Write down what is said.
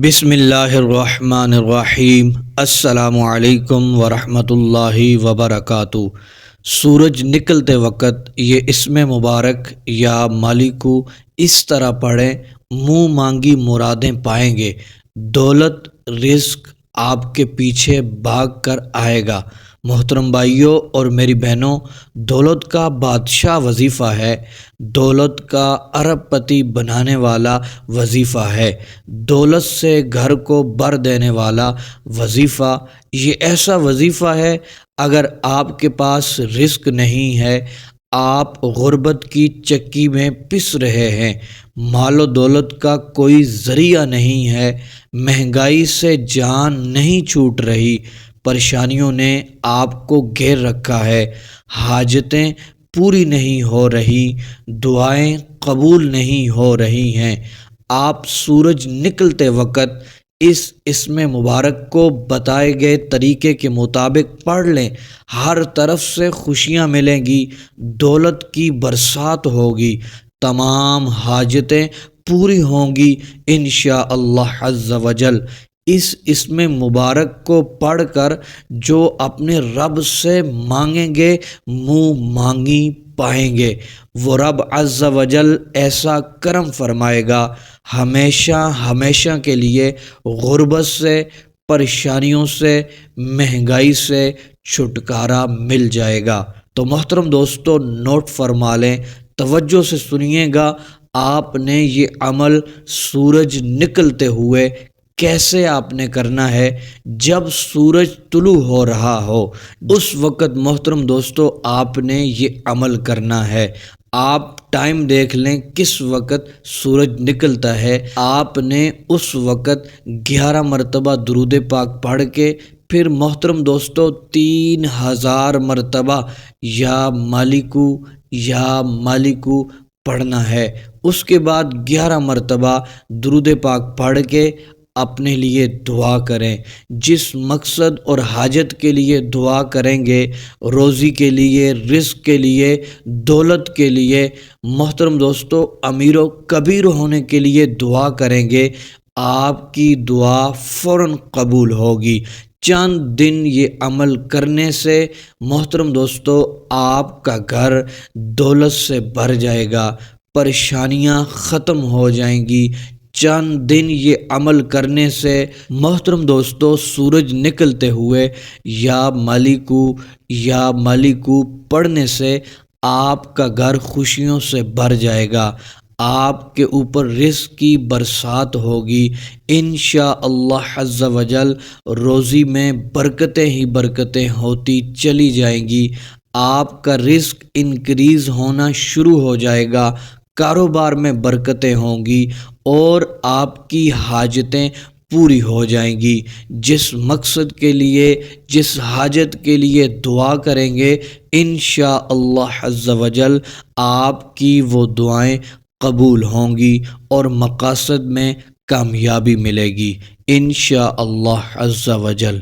بسم اللہ الرحمن الرحیم۔ السلام علیکم ورحمۃ اللہ وبرکاتہ۔ سورج نکلتے وقت یہ اسم مبارک یا مالکو اس طرح پڑھیں، منہ مانگی مرادیں پائیں گے، دولت رزق آپ کے پیچھے بھاگ کر آئے گا۔ محترم بھائیوں اور میری بہنوں، دولت کا بادشاہ وظیفہ ہے، دولت کا ارب پتی بنانے والا وظیفہ ہے، دولت سے گھر کو بھر دینے والا وظیفہ۔ یہ ایسا وظیفہ ہے، اگر آپ کے پاس رزق نہیں ہے، آپ غربت کی چکی میں پس رہے ہیں، مال و دولت کا کوئی ذریعہ نہیں ہے، مہنگائی سے جان نہیں چھوٹ رہی، پریشانیوں نے آپ کو گھیر رکھا ہے، حاجتیں پوری نہیں ہو رہی، دعائیں قبول نہیں ہو رہی ہیں، آپ سورج نکلتے وقت اس اسم مبارک کو بتائے گئے طریقے کے مطابق پڑھ لیں، ہر طرف سے خوشیاں ملیں گی، دولت کی برسات ہوگی، تمام حاجتیں پوری ہوں گی انشاءاللہ عز و جل۔ اس اسم مبارک کو پڑھ کر جو اپنے رب سے مانگیں گے، منہ مانگی پائیں گے، وہ رب عز و جل ایسا کرم فرمائے گا، ہمیشہ ہمیشہ کے لیے غربت سے، پریشانیوں سے، مہنگائی سے چھٹکارا مل جائے گا۔ تو محترم دوستو، نوٹ فرما لیں، توجہ سے سنیے گا، آپ نے یہ عمل سورج نکلتے ہوئے کیسے آپ نے کرنا ہے؟ جب سورج طلوع ہو رہا ہو اس وقت محترم دوستو آپ نے یہ عمل کرنا ہے۔ آپ ٹائم دیکھ لیں کس وقت سورج نکلتا ہے، آپ نے اس وقت 11 مرتبہ درود پاک پڑھ کے پھر محترم دوستو 3000 مرتبہ یا مالکو یا مالکو پڑھنا ہے۔ اس کے بعد 11 مرتبہ درود پاک پڑھ کے اپنے لیے دعا کریں، جس مقصد اور حاجت کے لیے دعا کریں گے، روزی کے لیے، رزق کے لیے، دولت کے لیے، محترم دوستو امیر و کبیر ہونے کے لیے دعا کریں گے، آپ کی دعا فوراً قبول ہوگی۔ چند دن یہ عمل کرنے سے محترم دوستو آپ کا گھر دولت سے بھر جائے گا، پریشانیاں ختم ہو جائیں گی۔ چند دن یہ عمل کرنے سے محترم دوستو سورج نکلتے ہوئے یا مالکو پڑھنے سے آپ کا گھر خوشیوں سے بھر جائے گا، آپ کے اوپر رزق کی برسات ہوگی انشاءاللہ عز و جل، روزی میں برکتیں ہی برکتیں ہوتی چلی جائیں گی، آپ کا رزق انکریز ہونا شروع ہو جائے گا، کاروبار میں برکتیں ہوں گی اور آپ کی حاجتیں پوری ہو جائیں گی۔ جس مقصد کے لیے، جس حاجت کے لیے دعا کریں گے انشاءاللہ عز و جل آپ کی وہ دعائیں قبول ہوں گی اور مقاصد میں کامیابی ملے گی انشاءاللہ عز و جل۔